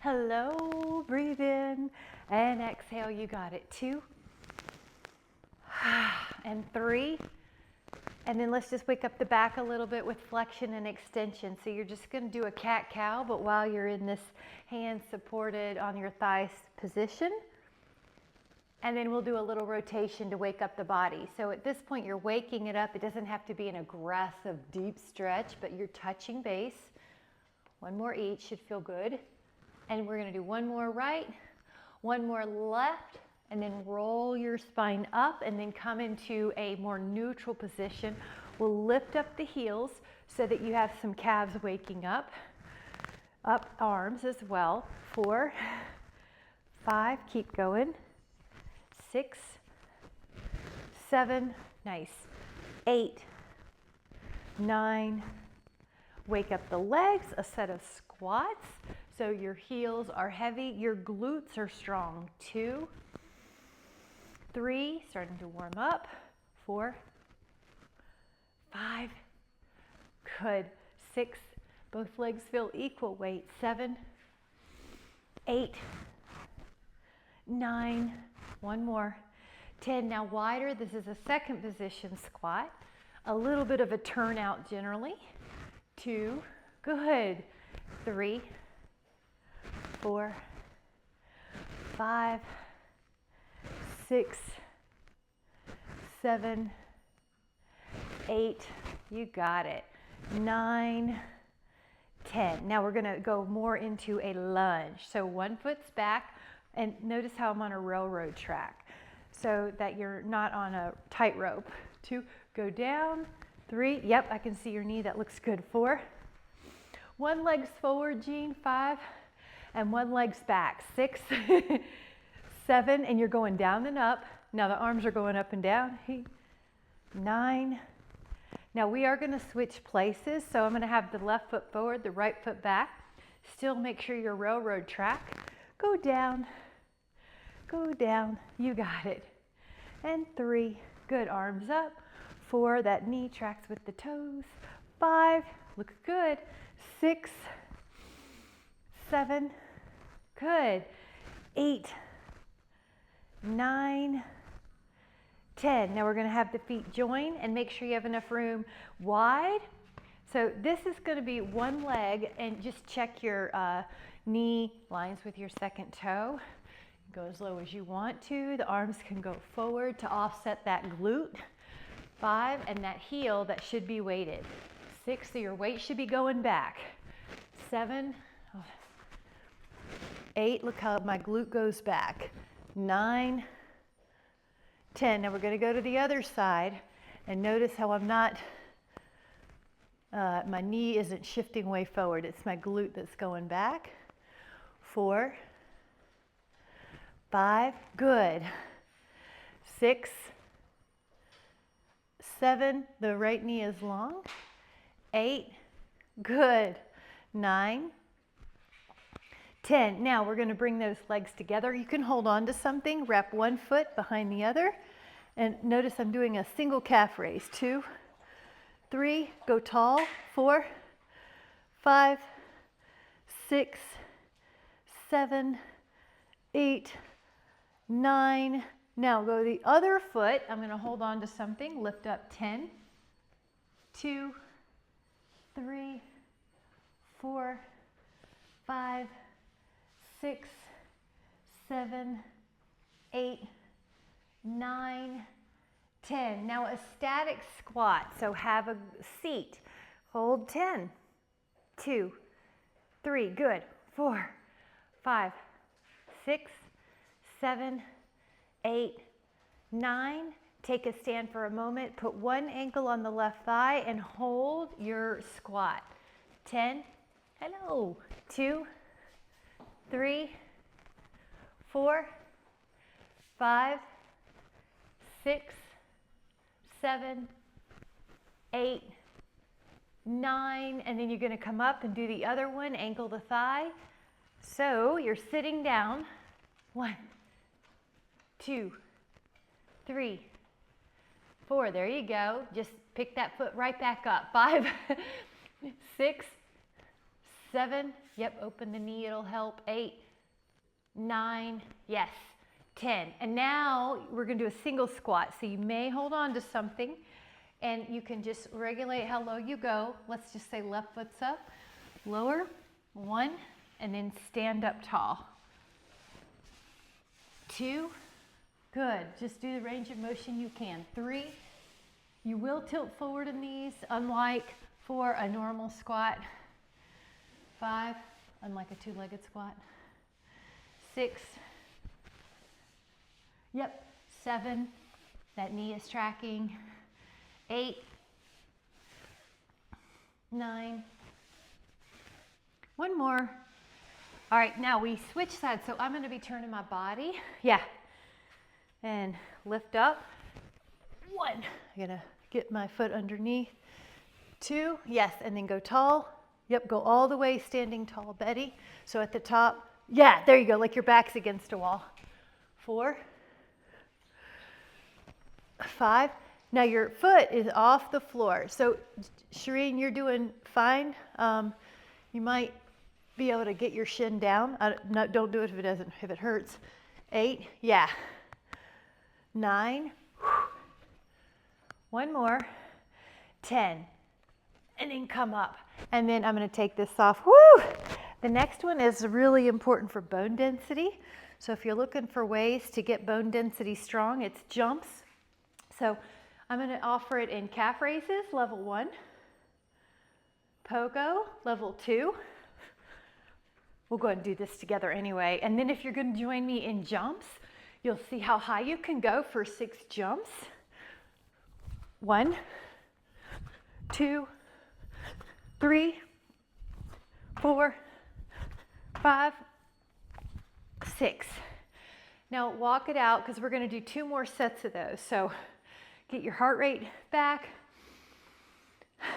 Hello, breathe in and exhale. You got it. 2 and 3. And then let's just wake up the back a little bit with flexion and extension. So you're just going to do a cat-cow, but while you're in this hands supported on your thighs position. And then we'll do a little rotation to wake up the body. So at this point, you're waking it up. It doesn't have to be an aggressive, deep stretch, but you're touching base. One more each should feel good. And we're going to do one more right, one more left, and then roll your spine up and then come into a more neutral position. We'll lift up the heels so that you have some calves waking up. Up arms as well. 4, 5, keep going. 6, 7, nice. 8, 9, wake up the legs, a set of squats. So your heels are heavy, your glutes are strong. 2, 3, starting to warm up. 4, 5, good. 6, both legs feel equal weight. 7, 8, 9, one more. 10, now wider. This is a second position squat. A little bit of a turnout generally. 2, good. 3, 4, 5, 6, 7, 8, you got it. 9, 10. Now we're going to go more into a lunge. So one foot's back, and notice how I'm on a railroad track so that you're not on a tightrope. 2, go down. 3, yep, I can see your knee. That looks good. 4, one leg's forward, Jean. 5, and one leg's back. 6, 7, and you're going down and up. Now the arms are going up and down. 9. Now we are going to switch places. So I'm going to have the left foot forward, the right foot back. Still make sure you're railroad track. Go down. Go down. You got it. And 3, good. Arms up. 4, that knee tracks with the toes. 5, looks good. 6, 7, good. 8, 9, 10. Now we're going to have the feet join and make sure you have enough room wide. So this is going to be one leg, and just check your knee lines with your second toe. Go as low as you want to. The arms can go forward to offset that glute. 5, and that heel that should be weighted. 6, so your weight should be going back. 7, 8, look how my glute goes back. 9, 10. Now we're going to go to the other side, and notice how I'm not, my knee isn't shifting way forward. It's my glute that's going back. 4, 5, good. 6, 7, the right knee is long. 8, good. 9, 10. Now we're going to bring those legs together. You can hold on to something, wrap one foot behind the other, and notice I'm doing a single calf raise. 2, 3, go tall. 4, 5, 6, 7, 8, 9. Now go the other foot. I'm going to hold on to something. Lift up. 10, 2, 3, 4, 5, 6, 7, 8, 9, 10. Now a static squat. So have a seat. Hold 10, 2, 3, good. 4, 5, 6, 7, 8, 9. Take a stand for a moment. Put one ankle on the left thigh and hold your squat. 10, hello, 2, 3, 4, 5, 6, 7, 8, 9, and then you're going to come up and do the other one, ankle to thigh. So you're sitting down. 1, 2, 3, 4. There you go. Just pick that foot right back up. 5, 6, 7, yep, open the knee, it'll help. 8, 9, yes, 10. And now we're gonna do a single squat. So you may hold on to something and you can just regulate how low you go. Let's just say left foot's up, lower, 1, and then stand up tall. 2, good, just do the range of motion you can. 3, you will tilt forward in these, unlike for a normal squat. 5, unlike a two-legged squat. 6, yep, 7, that knee is tracking. 8, 9, one more. All right, now we switch sides, so I'm gonna be turning my body, yeah, and lift up. 1, I'm gonna get my foot underneath. 2, yes, and then go tall. Yep, go all the way standing tall, Betty. So at the top, yeah, there you go, like your back's against a wall. 4, 5, now your foot is off the floor. So Shireen, you're doing fine. You might be able to get your shin down. Don't do it if it hurts. 8, yeah. 9, one more. 10, and then come up. And then I'm gonna take this off. Woo! The next one is really important for bone density. So if you're looking for ways to get bone density strong, it's jumps. So I'm gonna offer it in calf raises, level 1. Pogo, level 2. We'll go ahead and do this together anyway. And then if you're gonna join me in jumps, you'll see how high you can go for 6 jumps. 1, 2, 3, 4, 5, 6. Now walk it out because we're going to do 2 more sets of those. So get your heart rate back.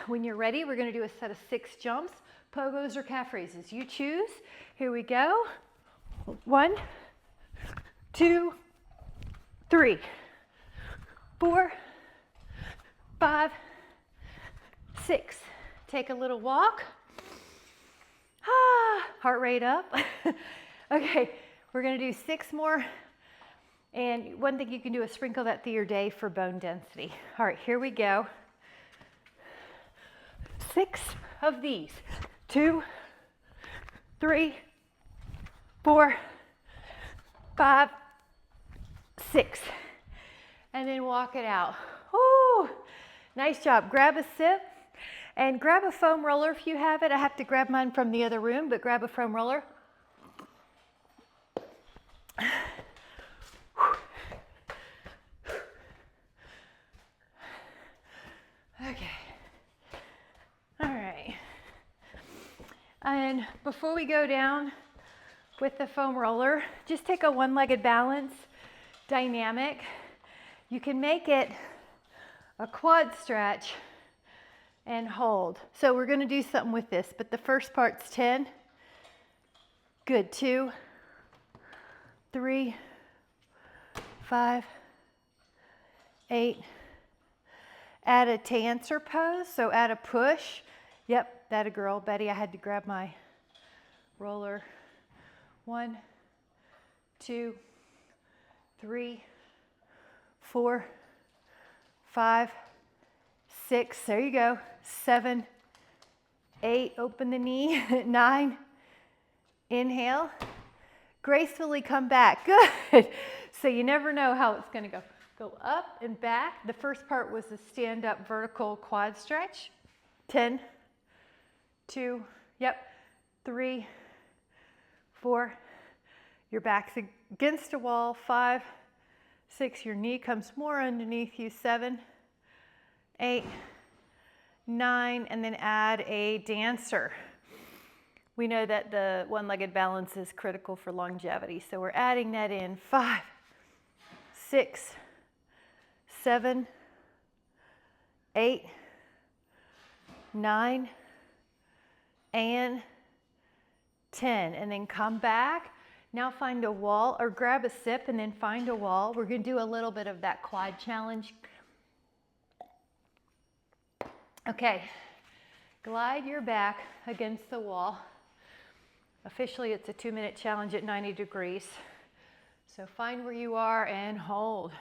When you're ready, we're going to do a set of 6 jumps, pogos or calf raises. You choose. Here we go. 1, 2, 3, 4, 5, 6. Take a little walk. Heart rate up. Okay, we're gonna do 6 more. And one thing you can do is sprinkle that through your day for bone density. All right, here we go. 6 of these. 2, 3, 4, 5, 6. And then walk it out. Ooh, nice job. Grab a sip. And grab a foam roller if you have it. I have to grab mine from the other room, but grab a foam roller. Okay. All right. And before we go down with the foam roller, just take a one-legged balance, dynamic. You can make it a quad stretch and hold. So we're going to do something with this, but the first part's 10. Good. 2, 3, 5, 8. Add a dancer pose, so add a push. Yep, that a girl. Betty, I had to grab my roller. 1, 2, 3, 4, 5, 6, there you go. 7, 8, open the knee. 9, inhale. Gracefully come back. Good. So you never know how it's going to go. Go up and back. The first part was the stand up vertical quad stretch. 10, 2, yep, 3, 4. Your back's against a wall. 5, 6. Your knee comes more underneath you. 7, 8, 9, and then add a dancer. We know that the one-legged balance is critical for longevity, so we're adding that in. 5, 6, 7, 8, 9, and 10. And then come back. Now find a wall or grab a sip and then find a wall. We're going to do a little bit of that quad challenge. Okay, glide your back against the wall. Officially, it's a 2-minute challenge at 90 degrees. So find where you are and hold.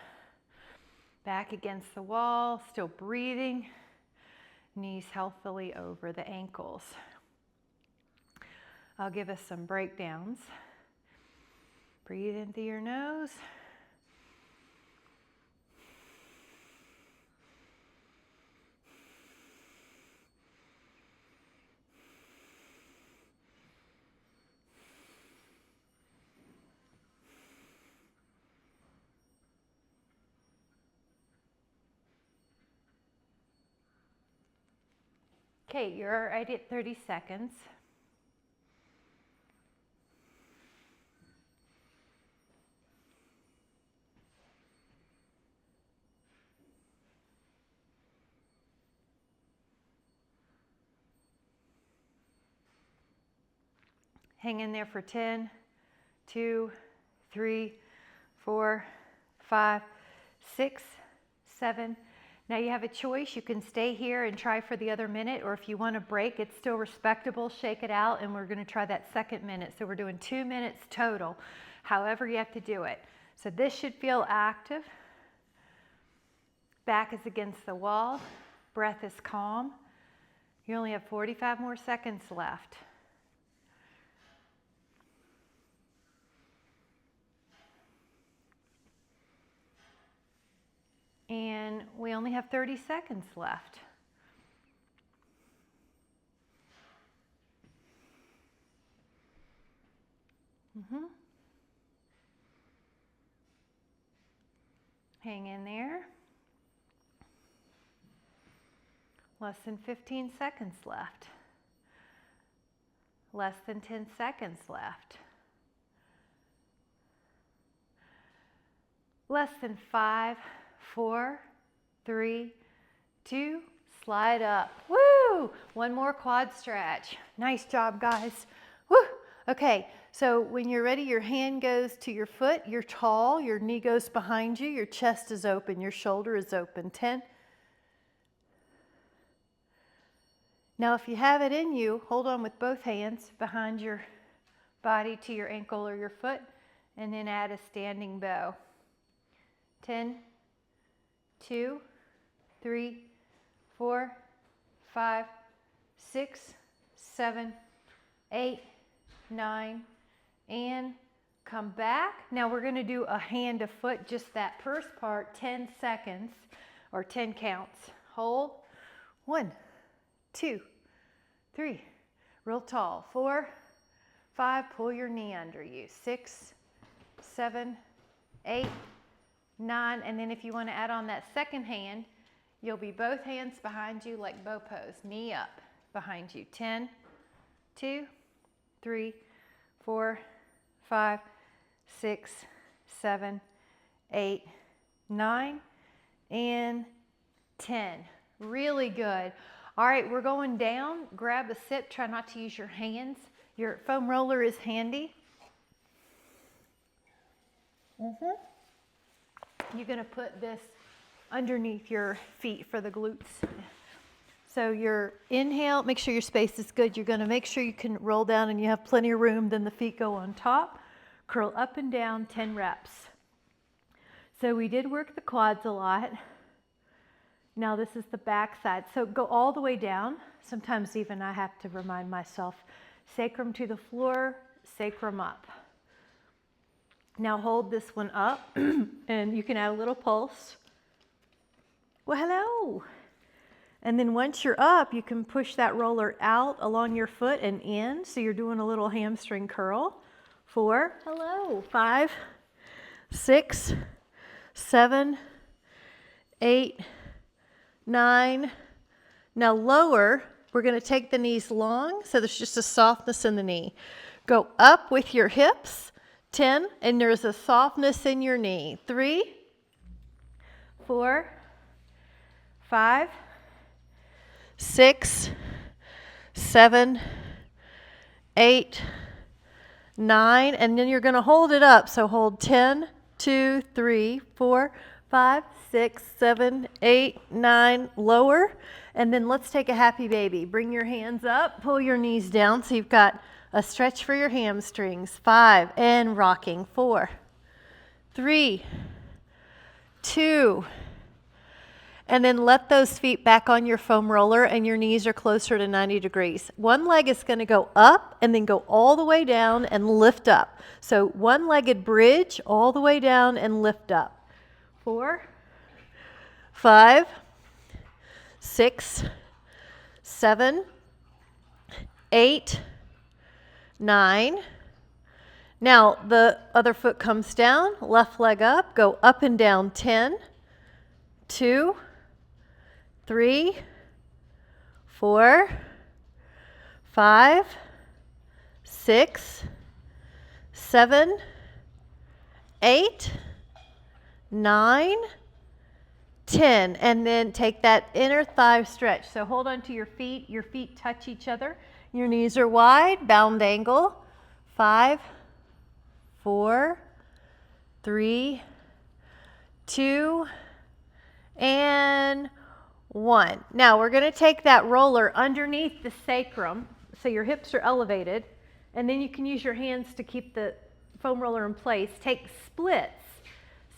Back against the wall, still breathing. Knees healthily over the ankles. I'll give us some breakdowns. Breathe in through your nose. Okay, you're right at 30 seconds. Hang in there for 10, 2, 3, 4, 5, 6, 7. Now you have a choice. You can stay here and try for the other minute, or if you want to break, it's still respectable. Shake it out, and we're going to try that second minute. So we're doing 2 minutes total, however you have to do it. So this should feel active. Back is against the wall. Breath is calm. You only have 45 more seconds left. And we only have 30 seconds left. Hang in there. Less than 15 seconds left. Less than 10 seconds left. Less than 5, 4, 3, 2, slide up. Woo! One more quad stretch. Nice job, guys. Woo! Okay, so when you're ready, your hand goes to your foot. You're tall. Your knee goes behind you. Your chest is open. Your shoulder is open. 10. Now, if you have it in you, hold on with both hands behind your body to your ankle or your foot, and then add a standing bow. 10, 2, 3, 4, 5, 6, 7, 8, 9, and come back. Now we're going to do a hand to foot, just that first part, 10 seconds or 10 counts. Hold. 1, 2, 3, real tall. 4, 5, pull your knee under you. 6, 7, 8, 9, and then if you want to add on that second hand, you'll be both hands behind you like bow pose, knee up behind you. 10, 2, 3, 4, 5, 6, 7, 8, 9, and 10. Really good. All right, we're going down. Grab a sip. Try not to use your hands. Your foam roller is handy. You're going to put this underneath your feet for the glutes. So your inhale, make sure your space is good. You're going to make sure you can roll down and you have plenty of room. Then the feet go on top. Curl up and down, 10 reps. So we did work the quads a lot. Now this is the back side. So go all the way down. Sometimes even I have to remind myself. Sacrum to the floor, sacrum up. Now hold this one up and you can add a little pulse. Well, hello. And then once you're up, you can push that roller out along your foot and in. So you're doing a little hamstring curl. 4, hello. 5, 6, 7, 8, 9. Now lower, we're going to take the knees long. So there's just a softness in the knee. Go up with your hips. 10, and there's a softness in your knee. 3, 4, 5, 6, 7, 8, 9, and then you're going to hold it up. So hold 10, 2, 3, 4, 5, 6, 7, 8, 9, lower. And then let's take a happy baby. Bring your hands up, pull your knees down. So you've got A stretch for your hamstrings. 5, and rocking. 4, 3, 2, and then let those feet back on your foam roller and your knees are closer to 90 degrees. One leg is going to go up and then go all the way down and lift up. So one-legged bridge all the way down and lift up. 4, 5, 6, 7, 8, 9. Now the other foot comes down, left leg up, go up and down. 10, 2, 3, 4, 5, 6, 7, 8, 9, 10. And then take that inner thigh stretch. So hold on to your feet touch each other. Your knees are wide, bound angle. 5, 4, 3, 2, and 1. Now we're going to take that roller underneath the sacrum so your hips are elevated, and then you can use your hands to keep the foam roller in place. Take splits.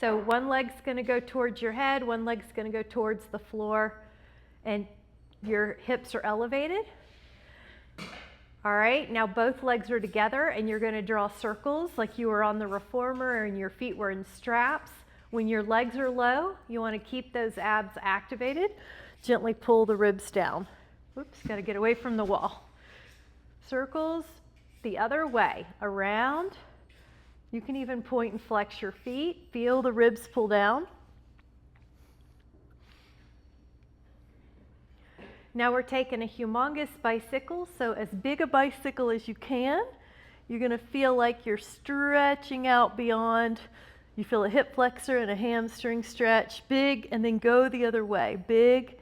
So one leg's going to go towards your head, one leg's going to go towards the floor, and your hips are elevated. All right, now both legs are together and you're going to draw circles like you were on the reformer and your feet were in straps. When your legs are low, you want to keep those abs activated. Gently pull the ribs down. Oops, got to get away from the wall. Circles the other way, around. You can even point and flex your feet. Feel the ribs pull down. Now we're taking a humongous bicycle, so as big a bicycle as you can. You're going to feel like you're stretching out beyond. You feel a hip flexor and a hamstring stretch. Big, and then go the other way. Big,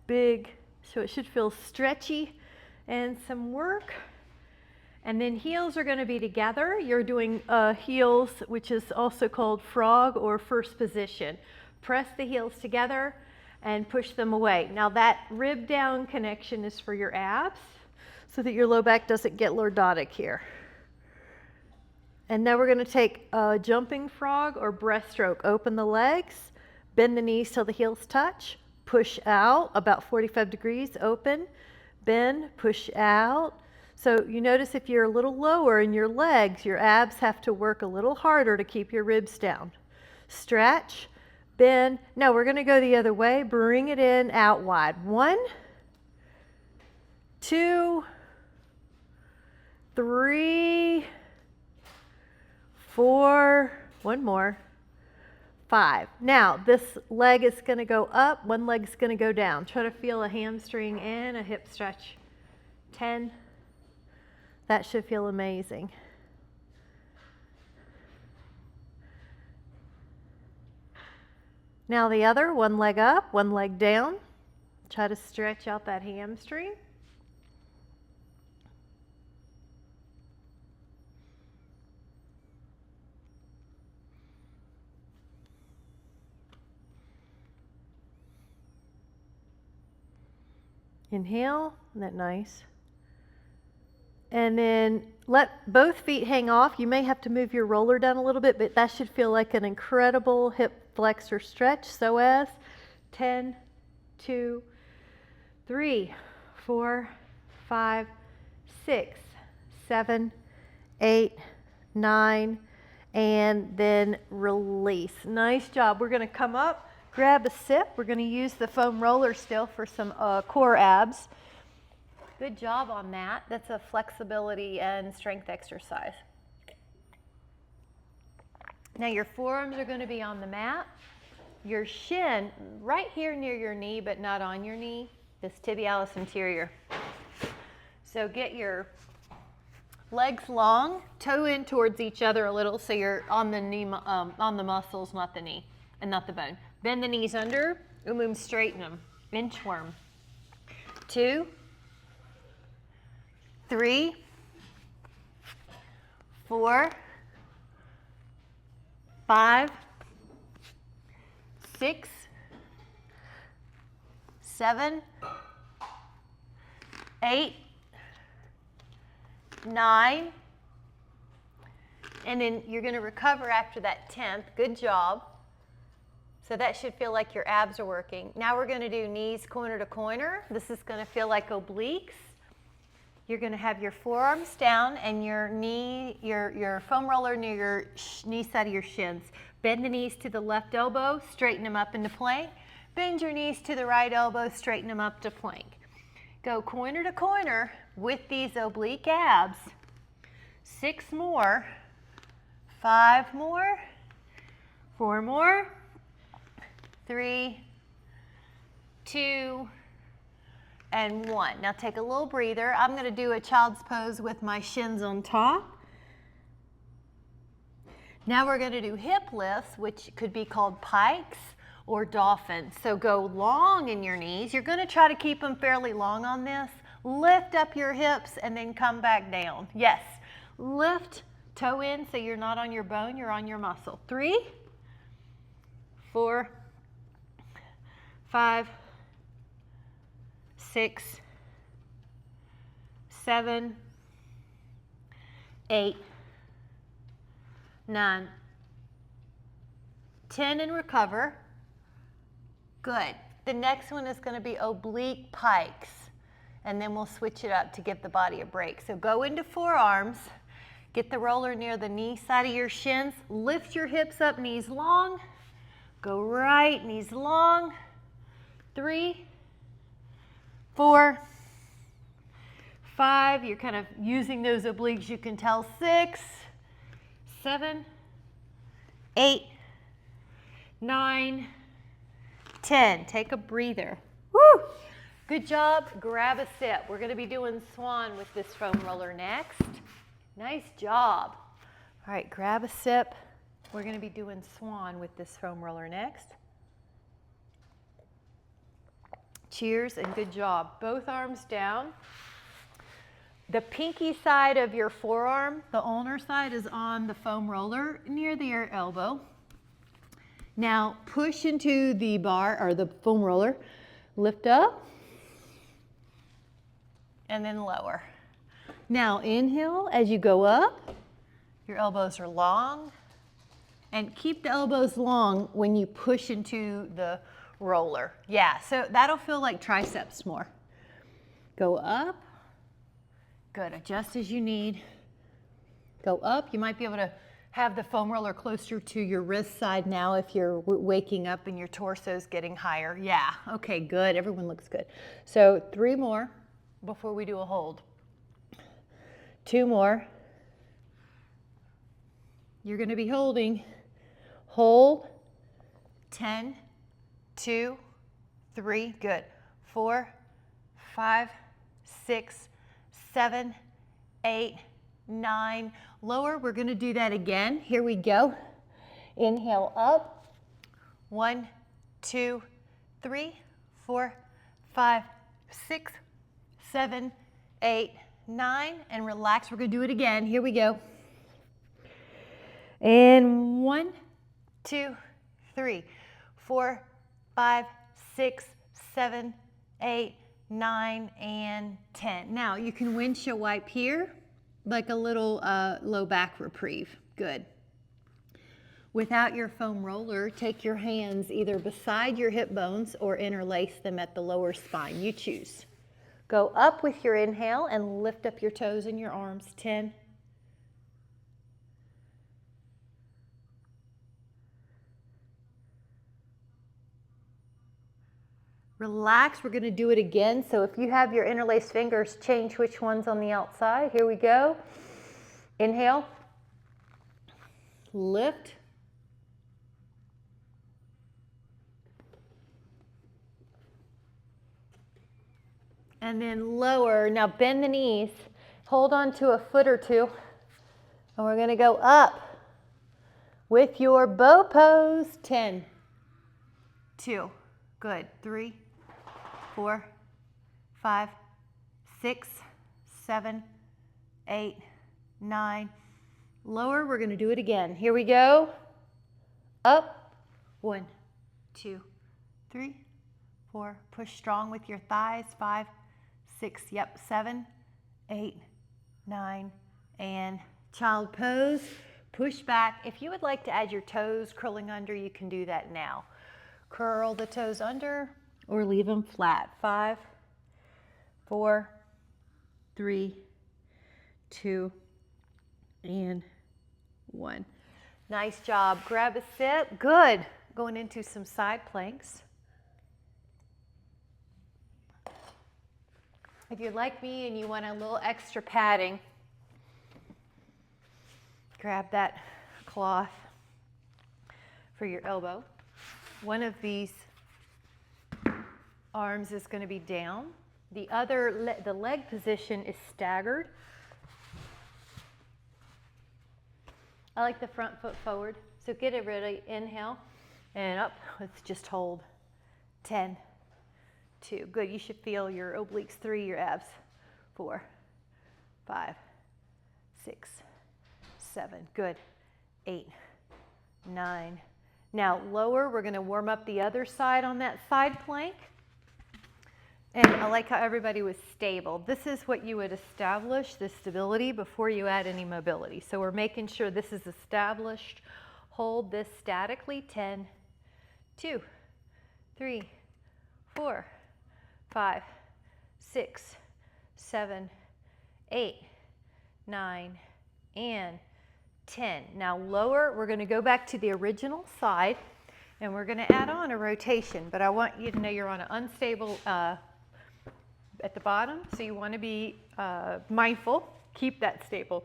big. So it should feel stretchy and some work. And then heels are going to be together. You're doing heels, which is also called frog or first position. Press the heels together and push them away. Now that rib down connection is for your abs so that your low back doesn't get lordotic here. And now we're going to take a jumping frog or breaststroke. Open the legs, bend the knees till the heels touch, push out about 45 degrees, open, bend, push out. So you notice if you're a little lower in your legs, your abs have to work a little harder to keep your ribs down. Stretch, bend. Now we're going to go the other way. Bring it in, out wide. 1, 2, 3, 4, one more, 5. Now this leg is going to go up, one leg's going to go down. Try to feel a hamstring and a hip stretch. 10. That should feel amazing. Now the other, one leg up, one leg down. Try to stretch out that hamstring. Inhale, isn't that nice? And then let both feet hang off. You may have to move your roller down a little bit, but that should feel like an incredible hip flexor stretch. So as 10, 2, 3, 4, 5, 6, 7, 8, 9, and then release. Nice job. We're going to come up, grab a sip. We're going to use the foam roller still for some core abs. Good job on that. That's a flexibility and strength exercise. Now your forearms are going to be on the mat. Your shin right here near your knee, but not on your knee, this tibialis anterior. So get your legs long, toe in towards each other a little, so you're on the knee, on the muscles, not the knee, and not the bone. Bend the knees under, straighten them. Inchworm. 2, 3, 4, 5, 6, 7, 8, 9, and then you're going to recover after that 10th. Good job. So that should feel like your abs are working. Now we're going to do knees corner to corner. This is going to feel like obliques. You're going to have your forearms down and your knee, your foam roller near your knee side of your shins. Bend the knees to the left elbow, straighten them up into plank. Bend your knees to the right elbow, straighten them up to plank. Go corner to corner with these oblique abs. 6 more, 5 more, 4 more, 3, 2, and 1. Now take a little breather. I'm going to do a child's pose with my shins on top. Now we're going to do hip lifts, which could be called pikes or dolphins. So go long in your knees. You're going to try to keep them fairly long on this. Lift up your hips and then come back down. Yes. Lift, toe in so you're not on your bone, you're on your muscle. 3, 4, 5, 6, 7, 8, 9, 10, and recover. Good. The next one is going to be oblique pikes, and then we'll switch it up to give the body a break. So go into forearms, get the roller near the knee side of your shins, lift your hips up, knees long, go right, knees long, 3, 4, 5, you're kind of using those obliques, you can tell, 6, 7, 8, 9, 10. Take a breather. Woo! Good job. Grab a sip. We're going to be doing swan with this foam roller next. Nice job. All right, grab a sip. We're going to be doing swan with this foam roller next. Cheers and good job. Both arms down. The pinky side of your forearm, the ulnar side, is on the foam roller near your elbow. Now push into the bar or the foam roller, lift up, and then lower. Now inhale as you go up, your elbows are long, and keep the elbows long when you push into the roller. Yeah, so that'll feel like triceps more. Go up, good, adjust as you need. Go up, you might be able to have the foam roller closer to your wrist side now if you're waking up and your torso's getting higher. Yeah, okay, good, everyone looks good. So 3 more before we do a hold. 2 more. You're gonna be holding. Hold, 10, 2, 3, good. 4, 5, 6, 7, 8, 9. Lower, we're going to do that again. Here we go. Inhale up. 1, 2, 3, 4, 5, 6, 7, 8, 9. And relax. We're going to do it again. Here we go. And 1, 2, 3, 4, 5, 6, 7, 8, 9, and 10. Now you can windshield wipe here, like a little low back reprieve. Good. Without your foam roller, take your hands either beside your hip bones or interlace them at the lower spine. You choose. Go up with your inhale and lift up your toes and your arms. 10. Relax, we're going to do it again. So if you have your interlaced fingers, change which one's on the outside. Here we go. Inhale. Lift. And then lower. Now bend the knees. Hold on to a foot or two. And we're going to go up with your bow pose. 10. 2. Good. 3. 4, 5, 6, 7, 8, 9. Lower, we're going to do it again. Here we go. Up. 1, 2, 3, 4. Push strong with your thighs. 5, 6, yep, 7, 8, 9, and child pose. Push back. If you would like to add your toes curling under, you can do that now. Curl the toes under or leave them flat. 5, 4, 3, 2, and 1. Nice job. Grab a sit. Good. Going into some side planks. If you're like me and you want a little extra padding, grab that cloth for your elbow. One of these arms is going to be down. The other, the leg position is staggered. I like the front foot forward. So get it ready. Inhale and up. Let's just hold. 10, 2. Good. You should feel your obliques. 3, your abs. 4, 5, 6, 7. Good. 8, 9. Now lower. We're going to warm up the other side on that side plank. And I like how everybody was stable. This is what you would establish, this stability, before you add any mobility. So we're making sure this is established. Hold this statically. 10, 2, 3, 4, 5, 6, 7, 8, 9, and 10. Now lower, we're going to go back to the original side, and we're going to add on a rotation. But I want you to know you're on an unstable at the bottom, so you want to be mindful. Keep that stable.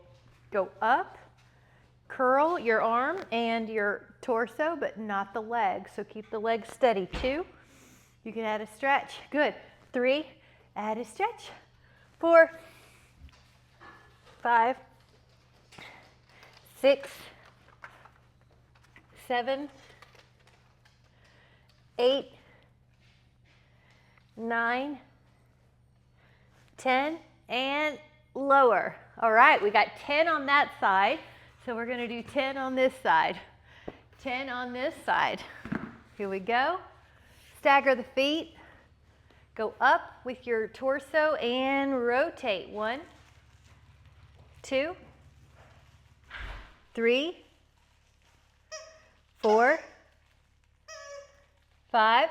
Go up, curl your arm and your torso, but not the leg. So keep the leg steady. 2, you can add a stretch. Good. 3, add a stretch. 4, 5, 6, 7, 8, 9, 10, and lower. All right, we got 10 on that side, so we're going to do 10 on this side. 10 on this side. Here we go. Stagger the feet. Go up with your torso and rotate. 1, 2, 3, 4, 5,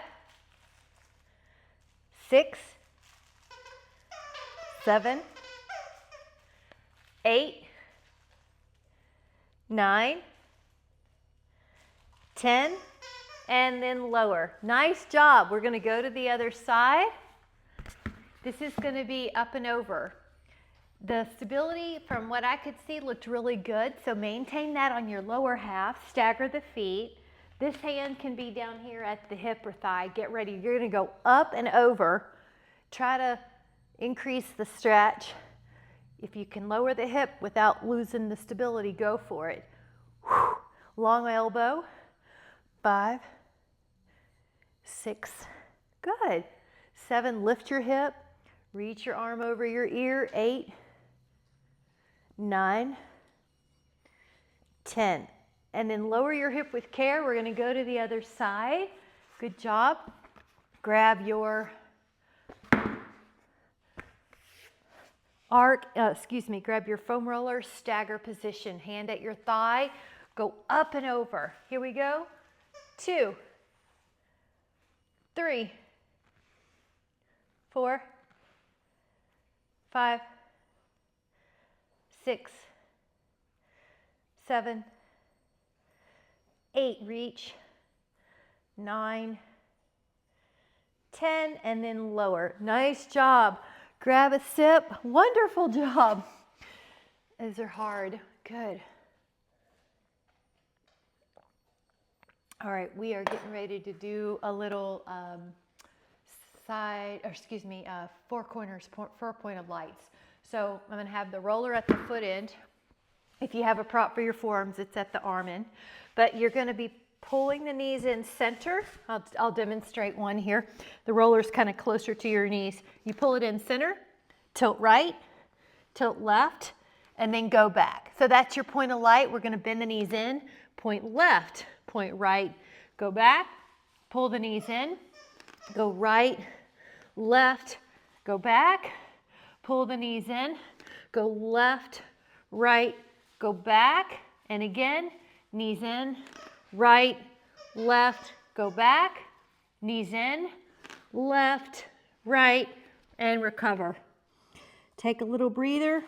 6, 7, 8, 9, 10, and then lower. Nice job. We're going to go to the other side. This is going to be up and over. The stability, from what I could see, looked really good. So maintain that on your lower half. Stagger the feet. This hand can be down here at the hip or thigh. Get ready. You're going to go up and over. Try to increase the stretch. If you can lower the hip without losing the stability, go for it. Whew. Long elbow. 5, 6, good. 7, lift your hip. Reach your arm over your ear. 8, 9, 10. And then lower your hip with care. We're going to go to the other side. Good job. Grab your grab your foam roller, stagger position. Hand at your thigh. Go up and over. Here we go. 2, 3, 4, 5, 6, 7, 8, reach, 9, 10, and then lower. Nice job. Grab a sip. Wonderful job. Those are hard. Good. All right, we are getting ready to do a little four-pointed lights. So I'm going to have the roller at the foot end. If you have a prop for your forearms, it's at the arm end. But you're going to be pulling the knees in center. I'll demonstrate one here. The roller's kind of closer to your knees. You pull it in center, tilt right, tilt left, and then go back. So that's your point of light. We're going to bend the knees in, point left, point right, go back, pull the knees in, go right, left, go back, pull the knees in, go left, right, go back, and again, knees in, right, left, go back, knees in, left, right, and recover. Take a little breather.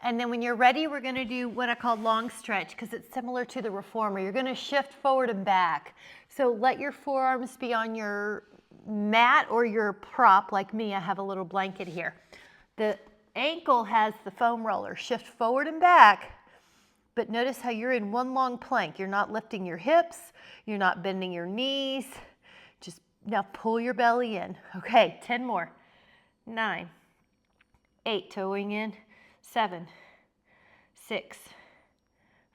And then when you're ready, we're going to do what I call long stretch because it's similar to the reformer. You're going to shift forward and back. So let your forearms be on your mat or your prop. Like me, I have a little blanket here. The ankle has the foam roller. Shift forward and back. But notice how you're in one long plank. You're not lifting your hips. You're not bending your knees. Just now pull your belly in. Okay, 10 more. 9, 8, toeing in. 7, 6,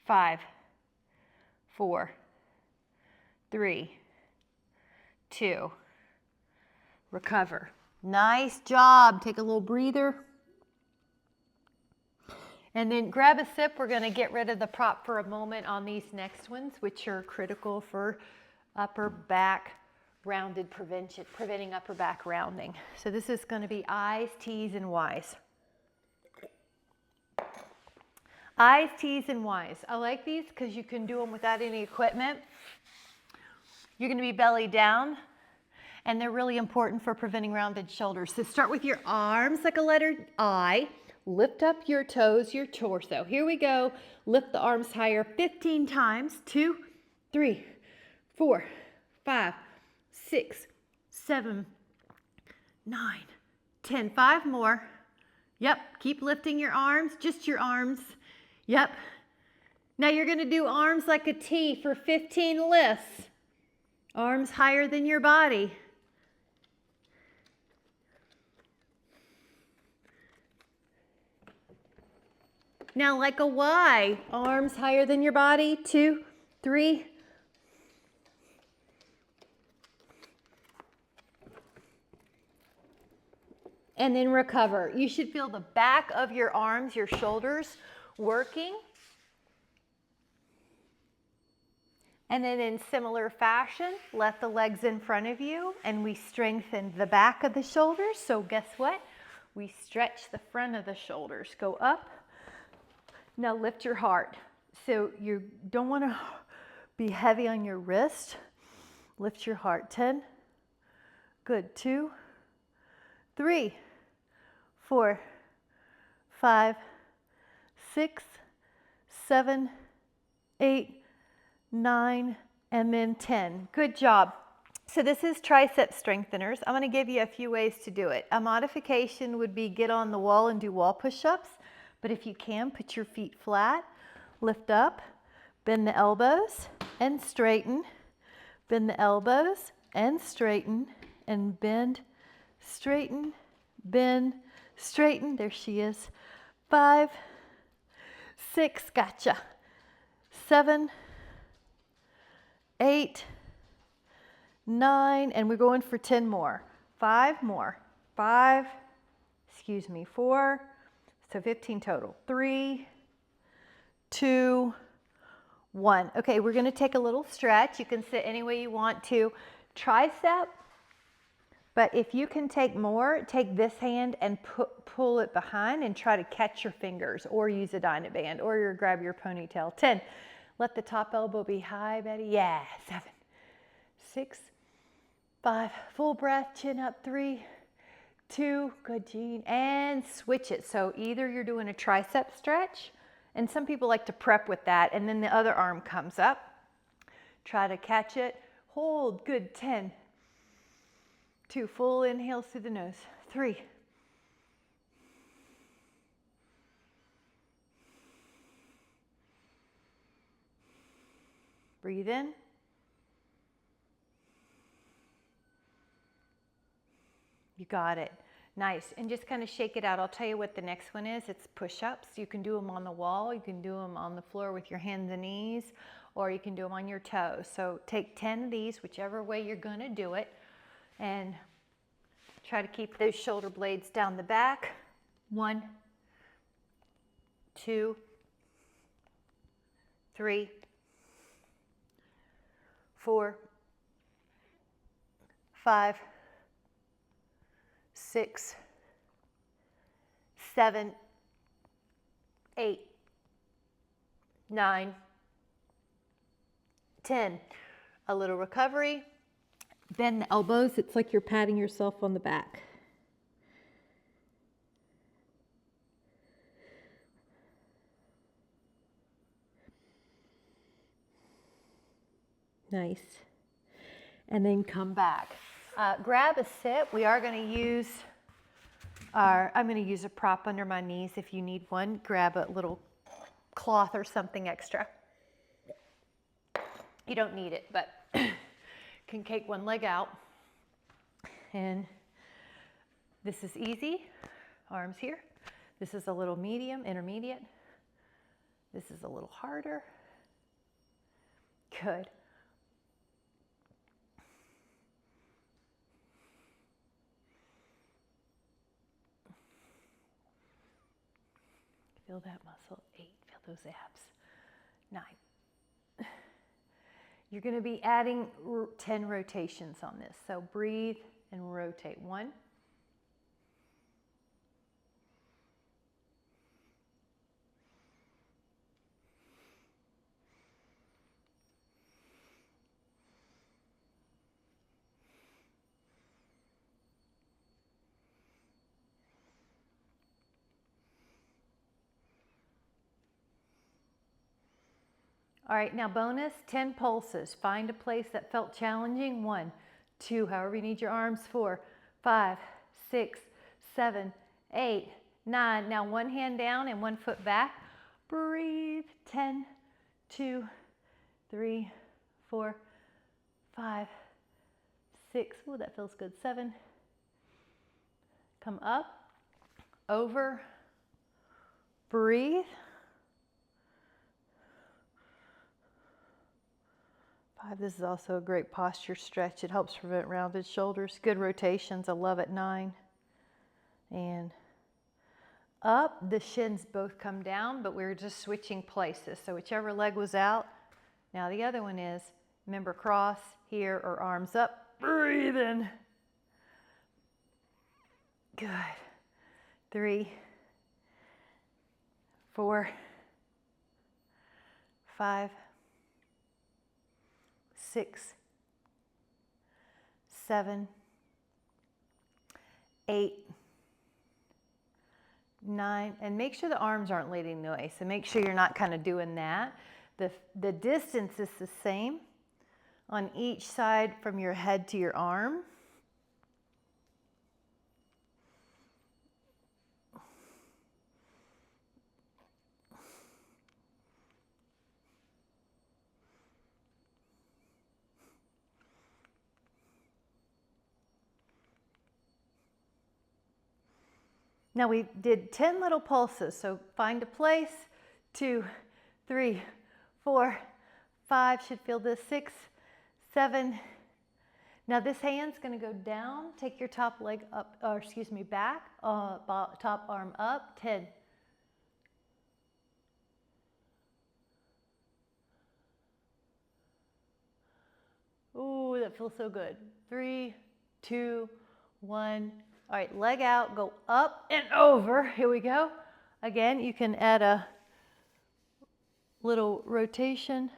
5, 4, 3, 2, recover. Nice job. Take a little breather. And then grab a sip. We're going to get rid of the prop for a moment on these next ones, which are critical for upper back rounded prevention, preventing upper back rounding. So this is going to be I's, T's, and Y's. I's, T's, and Y's. I like these because you can do them without any equipment. You're going to be belly down, and they're really important for preventing rounded shoulders. So start with your arms like a letter I. Lift up your toes, your torso. Here we go. Lift the arms higher 15 times. 2, 3, 4, 5, 6, 7, 9, 10. 5 more. Yep, keep lifting your arms, just your arms. Yep. Now you're going to do arms like a T for 15 lifts. Arms higher than your body. Now like a Y, arms higher than your body. 2, 3. And then recover. You should feel the back of your arms, your shoulders working. And then in similar fashion, let the legs in front of you and we strengthen the back of the shoulders. So guess what? We stretch the front of the shoulders. Go up. Now lift your heart. So you don't want to be heavy on your wrist. Lift your heart. 10. Good. 2, 3, 4, 5, 6, 7, 8, 9, and then 10. Good job. So this is tricep strengtheners. I'm going to give you a few ways to do it. A modification would be get on the wall and do wall push-ups. But if you can, put your feet flat, lift up, bend the elbows and straighten, bend the elbows and straighten, and bend, straighten, bend, straighten. There she is. 5, 6, gotcha. 7, 8, 9, and we're going for 10 more. 5 more. 5, 4, so 15 total. 3, 2, 1. Okay, we're going to take a little stretch. You can sit any way you want to. Tricep, but if you can take more, take this hand and pull it behind and try to catch your fingers or use a Dynaband or grab your ponytail. 10. Let the top elbow be high, Betty. Yeah. 7, 6, 5. Full breath, chin up. 3, 2, good, Jean, and switch it. So either you're doing a tricep stretch, and some people like to prep with that, and then the other arm comes up. Try to catch it. Hold, good, 10. 2, full inhales through the nose. 3. Breathe in. You got it. Nice. And just kind of shake it out. I'll tell you what the next one is. It's push-ups. You can do them on the wall. You can do them on the floor with your hands and knees, or you can do them on your toes. So take 10 of these, whichever way you're going to do it, and try to keep those shoulder blades down the back. 1, 2, 3, 4, 5, 6, 7, 8, 9, 10. A little recovery. Bend the elbows. It's like you're patting yourself on the back. Nice. And then come back. Grab a sit. We are going to use I'm going to use a prop under my knees. If you need one, grab a little cloth or something extra. You don't need it, but can take one leg out. And this is easy. Arms here. This is a little medium, intermediate. This is a little harder. Good. Feel that muscle. 8. Feel those abs. 9. You're going to be adding 10 rotations on this. So breathe and rotate. 1. All right, now bonus, 10 pulses. Find a place that felt challenging. 1, 2, however you need your arms. 4, 5, 6, 7, 8, 9. Now one hand down and one foot back. Breathe. 10, 2, 3, 4, 5, 6. Ooh, that feels good. 7. Come up, over, breathe. 5, this is also a great posture stretch. It helps prevent rounded shoulders. Good rotations. I love it. 9. And up. The shins both come down, but we're just switching places. So whichever leg was out, now the other one is, remember, cross here or arms up. Breathe in. Good. 3, 4, 5, 6, 7, 8, 9, and make sure the arms aren't leading the way. So make sure you're not kind of doing that. The distance is the same on each side from your head to your arm. Now we did 10 little pulses, so find a place. 2, 3, 4, 5, should feel this. 6, 7. Now this hand's going to go down. Take your top leg up, or excuse me, back, top arm up. 10. Ooh, that feels so good. 3, 2, 1. All right, leg out, go up and over. Here we go. Again, you can add a little rotation.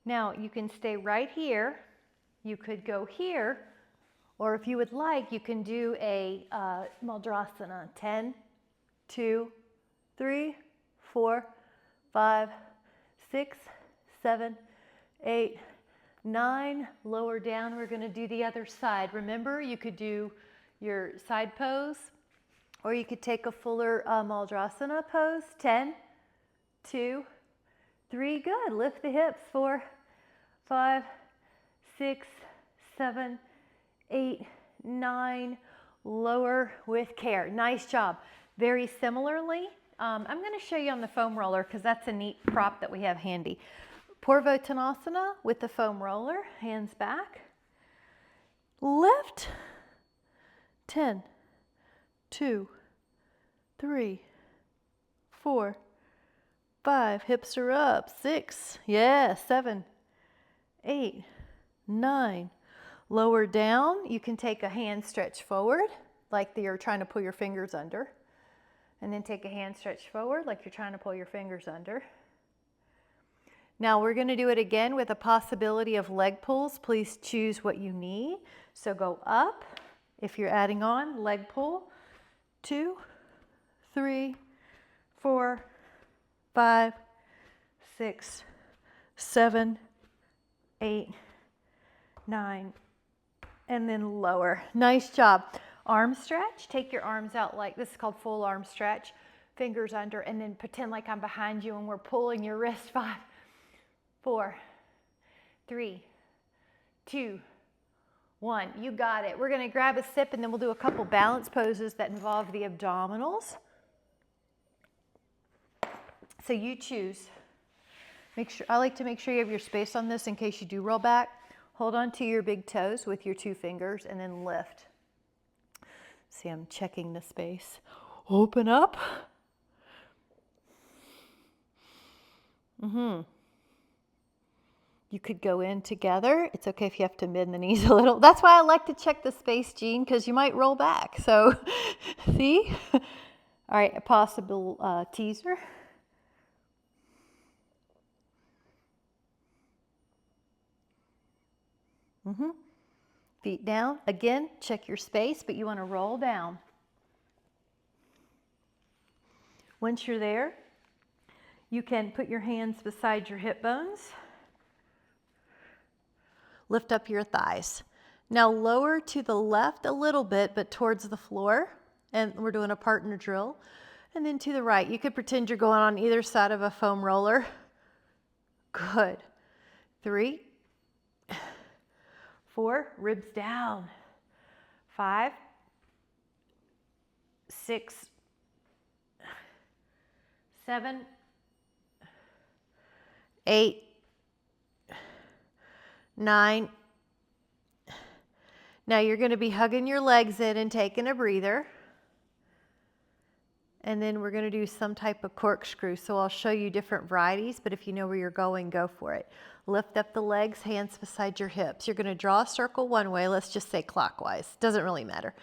Now, you can stay right here. You could go here, or if you would like, you can do a Madrasana. 10, 2, 3, 4, 5, 6, 7, 8, 9. Lower down, we're going to do the other side. Remember, you could do your side pose, or you could take a fuller Madrasana pose. 10, 2, 3. Good. Lift the hips. 4, 5, 6, 7, 8, 9. Lower with care. Nice job. Very similarly, I'm going to show you on the foam roller because that's a neat prop that we have handy. Purvottanasana with the foam roller. Hands back. Lift. 10, 2, 3, 4, 5, hips are up, 6, yeah, 7, 8, 9. Lower down, you can take a hand stretch forward, like you're trying to pull your fingers under. And then take a hand stretch forward, like you're trying to pull your fingers under. Now we're gonna do it again with a possibility of leg pulls. Please choose what you need. So go up, if you're adding on, leg pull, 2, 3, 4, 5, 6, 7, 8, 9, and then lower. Nice job. Arm stretch, take your arms out like, this is called full arm stretch, fingers under, and then pretend like I'm behind you and we're pulling your wrist. 5, 4, 3, 2, 1. You got it. We're gonna grab a sip and then we'll do a couple balance poses that involve the abdominals. So you choose. I like to make sure you have your space on this in case you do roll back. Hold on to your big toes with your 2 fingers and then lift. See, I'm checking the space. Open up. You could go in together. It's okay if you have to bend the knees a little. That's why I like to check the space, Jean, because you might roll back. So, see? All right, a possible teaser. Feet down. Again, check your space, but you want to roll down. Once you're there, you can put your hands beside your hip bones. Lift up your thighs. Now lower to the left a little bit, but towards the floor. And we're doing a partner drill. And then to the right. You could pretend you're going on either side of a foam roller. Good. 3, 4, ribs down. 5, 6, 7, 8, 9. Now you're going to be hugging your legs in and taking a breather. And then we're going to do some type of corkscrew. So I'll show you different varieties, but if you know where you're going, go for it. Lift up the legs, hands beside your hips. You're going to draw a circle one way, let's just say clockwise. Doesn't really matter.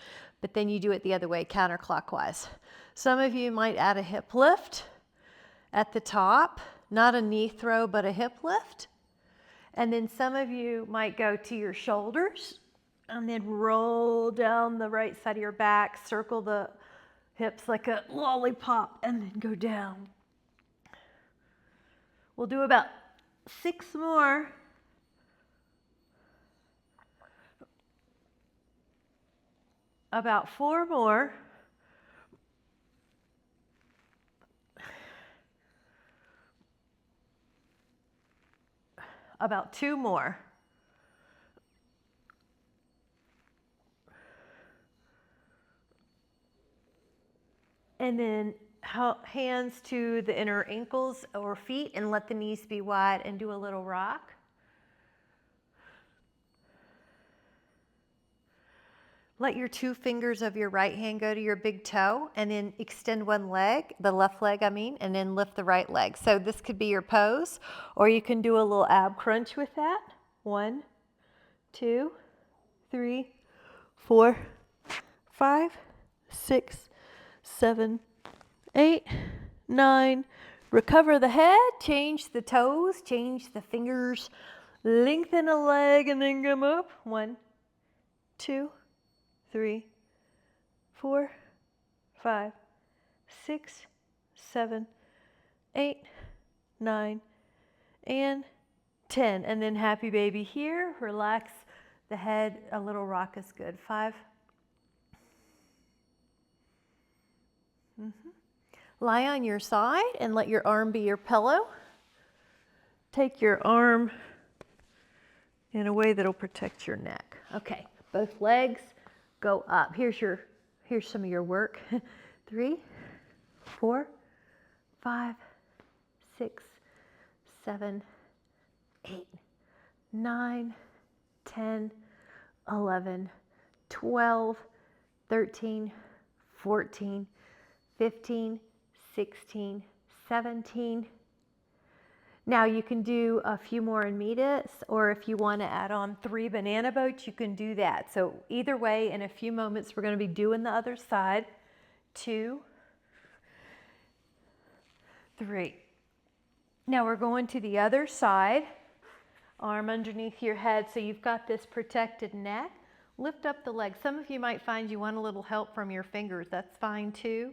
But then you do it the other way, counterclockwise. Some of you might add a hip lift at the top, not a knee throw, but a hip lift. And then some of you might go to your shoulders and then roll down the right side of your back, circle the hips like a lollipop, and then go down. We'll do about 6 more. About 4 more. About 2 more. And then hands to the inner ankles or feet and let the knees be wide and do a little rock. Let your 2 fingers of your right hand go to your big toe and then extend one leg, the left leg I mean, and then lift the right leg. So this could be your pose, or you can do a little ab crunch with that. 1, 2, 3, 4, 5, 6, 7, 8, 9. Recover the head, change the toes, change the fingers, lengthen a leg and then come up. 1, 2, 3, 4, 5, 6, 7, 8, 9, and 10. And then happy baby here. Relax the head. A little rock is good. 5. Lie on your side and let your arm be your pillow. Take your arm in a way that'll protect your neck. Okay, both legs go up. Here's some of your work. 3, 4, 5, 6, 7, 8, 9, 10, 11, 12, 13, 14, 15, 16, 17. Now you can do a few more in medias, or if you want to add on 3 banana boats, you can do that. So either way, in a few moments, we're going to be doing the other side. 2, 3. Now we're going to the other side. Arm underneath your head, so you've got this protected neck. Lift up the legs. Some of you might find you want a little help from your fingers. That's fine too.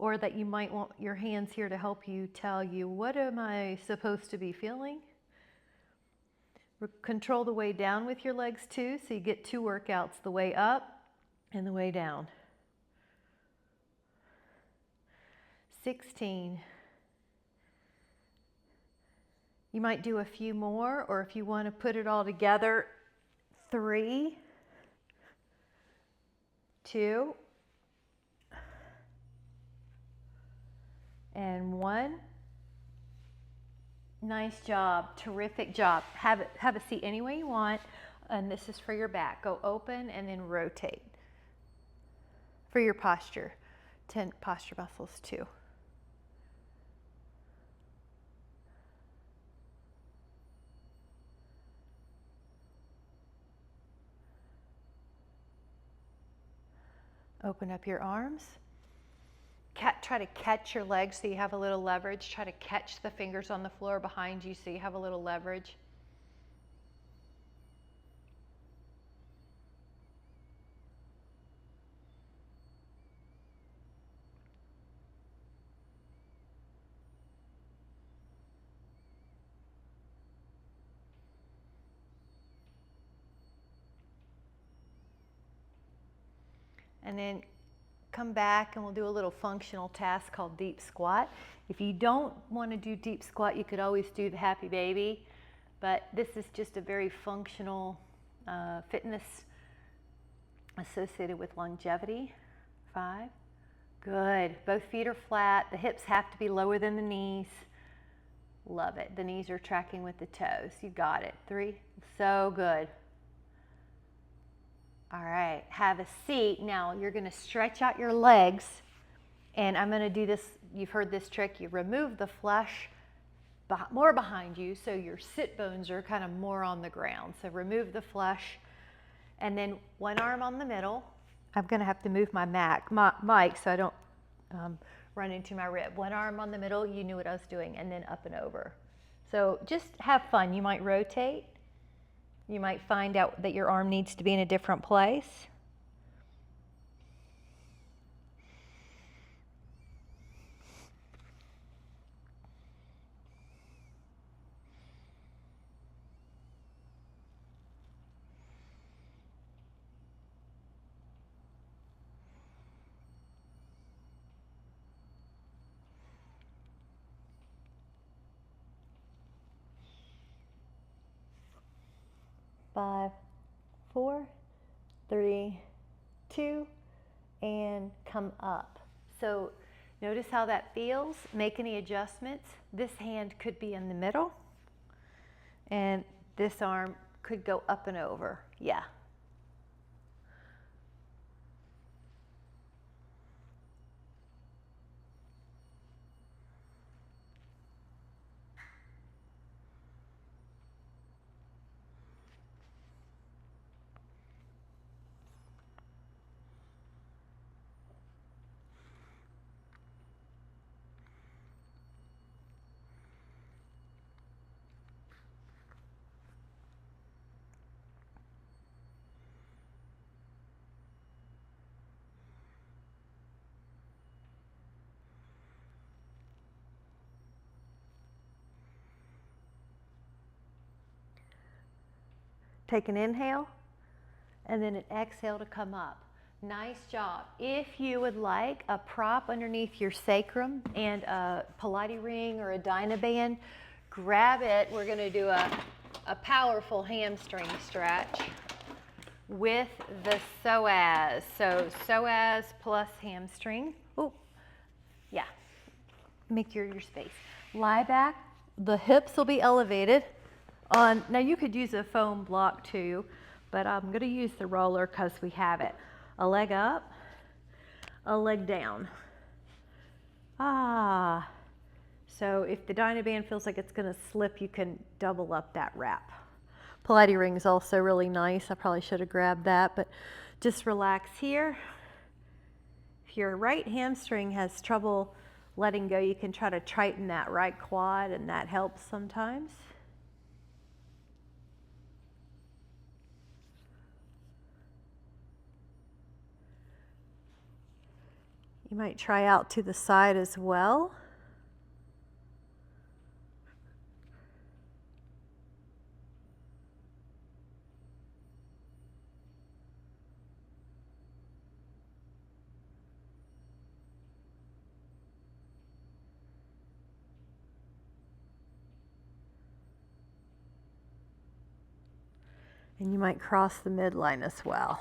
Or that you might want your hands here to help you tell you, what am I supposed to be feeling? Control the way down with your legs too, so you get 2 workouts, the way up and the way down. 16. You might do a few more, or if you want to put it all together, 3, 2, and 1. Nice job, terrific job. Have a seat any way you want, and this is for your back. Go open and then rotate for your posture. 10 posture muscles too. Open up your arms. Try to catch your legs so you have a little leverage. Try to catch the fingers on the floor behind you so you have a little leverage. And then come back and we'll do a little functional task called deep squat. If you don't want to do deep squat, you could always do the happy baby, but this is just a very functional fitness associated with longevity. 5, good. Both feet are flat. The hips have to be lower than the knees. Love it. The knees are tracking with the toes. You got it. 3, so good. All right, have a seat. Now you're going to stretch out your legs, and I'm going to do this. You've heard this trick. You remove the flesh more behind you, so your sit bones are kind of more on the ground. So remove the flesh, and then one arm on the middle. I'm going to have to move my mic so I don't run into my rib. One arm on the middle. You knew what I was doing, and then up and over. So just have fun. You might rotate. You might find out that your arm needs to be in a different place. Five, 4, 3, 2, and come up. So notice how that feels. Make any adjustments. This hand could be in the middle, and this arm could go up and over. Yeah. Take an inhale and then an exhale to come up. Nice job. If you would like a prop underneath your sacrum and a Pilates ring or a Dynaband, grab it. We're going to do a powerful hamstring stretch with the psoas. So psoas plus hamstring. Oh, yeah. Make your space. Lie back. The hips will be elevated. Now you could use a foam block too, but I'm going to use the roller because we have it. A leg up, a leg down. So if the Dynaband feels like it's going to slip, you can double up that wrap. Pilates ring is also really nice. I probably should have grabbed that, but just relax here. If your right hamstring has trouble letting go, you can try to tighten that right quad, and that helps sometimes. You might try out to the side as well. And you might cross the midline as well.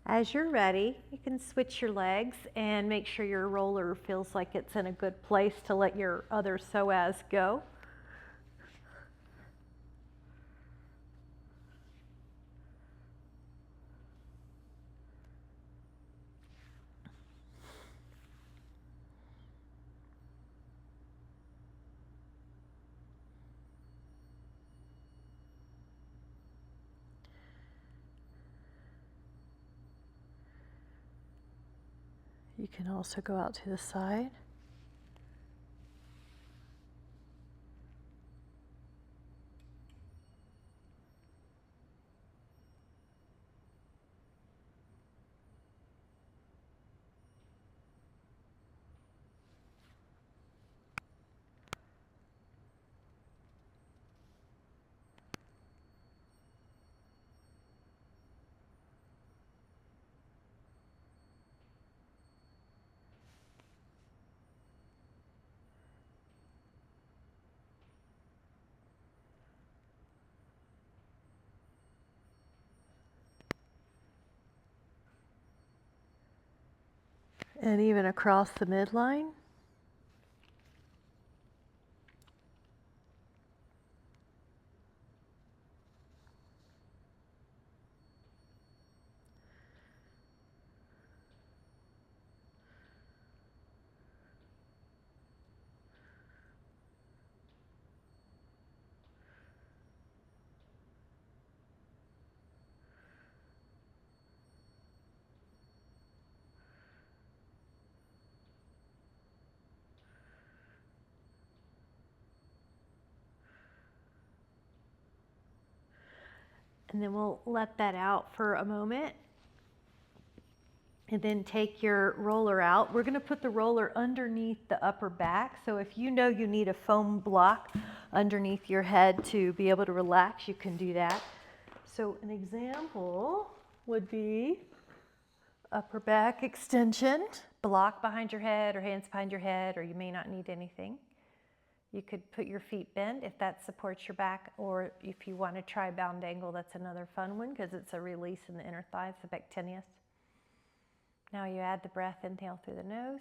As you're ready, you can switch your legs and make sure your roller feels like it's in a good place to let your other psoas go. You can also go out to the side. And even across the midline. And then we'll let that out for a moment. And then take your roller out. We're going to put the roller underneath the upper back. So if you know you need a foam block underneath your head to be able to relax, you can do that. So an example would be upper back extension, block behind your head or hands behind your head, or you may not need anything. You could put your feet bent if that supports your back, or if you want to try bound angle, that's another fun one because it's a release in the inner thighs, the pectineus. Now you add the breath, inhale through the nose.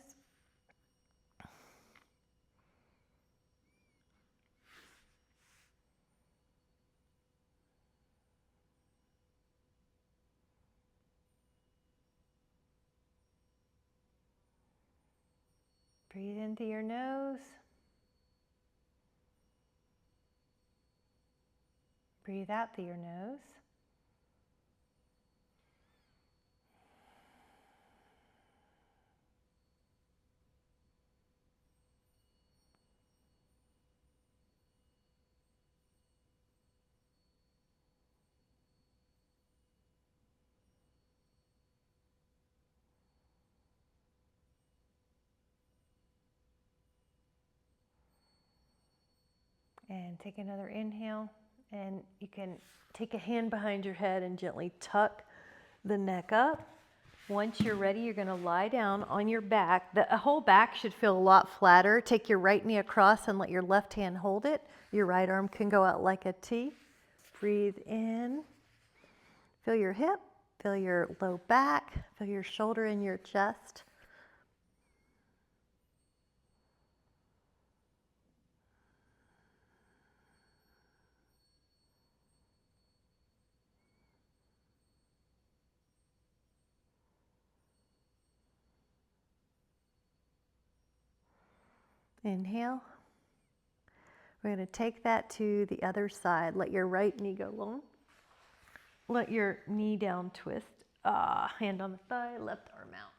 Breathe into your nose. Breathe out through your nose. And take another inhale, and you can take a hand behind your head and gently tuck the neck up. Once you're ready, you're going to lie down on your back. The whole back should feel a lot flatter. Take your right knee across and let your left hand hold it. Your right arm can go out like a T. Breathe in. Feel your hip, feel your low back, feel your shoulder in your chest. Inhale. We're going to take that to the other side. Let your right knee go long. Let your knee down twist. Hand on the thigh, left arm out.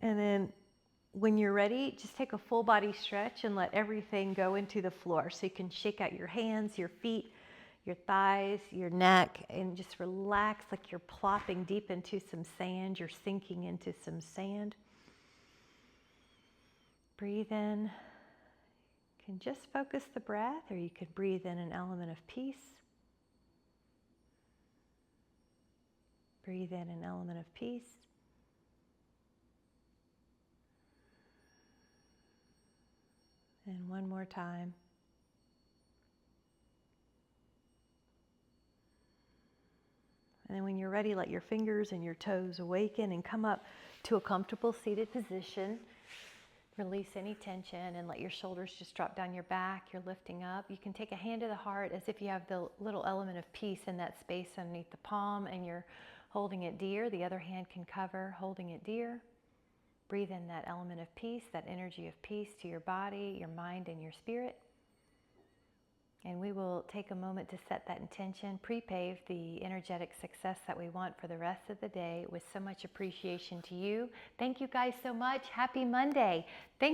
And then when you're ready, just take a full body stretch and let everything go into the floor. So you can shake out your hands, your feet, your thighs, your neck, and just relax like you're plopping deep into some sand. You're sinking into some sand. Breathe in. You can just focus the breath, or you could breathe in an element of peace. Breathe in an element of peace. And one more time. And then when you're ready, let your fingers and your toes awaken and come up to a comfortable seated position. Release any tension and let your shoulders just drop down your back. You're lifting up. You can take a hand to the heart as if you have the little element of peace in that space underneath the palm and you're holding it dear. The other hand can cover, holding it dear. Breathe in that element of peace, that energy of peace to your body, your mind, and your spirit. And we will take a moment to set that intention, pre-pave the energetic success that we want for the rest of the day with so much appreciation to you. Thank you guys so much. Happy Monday. Thank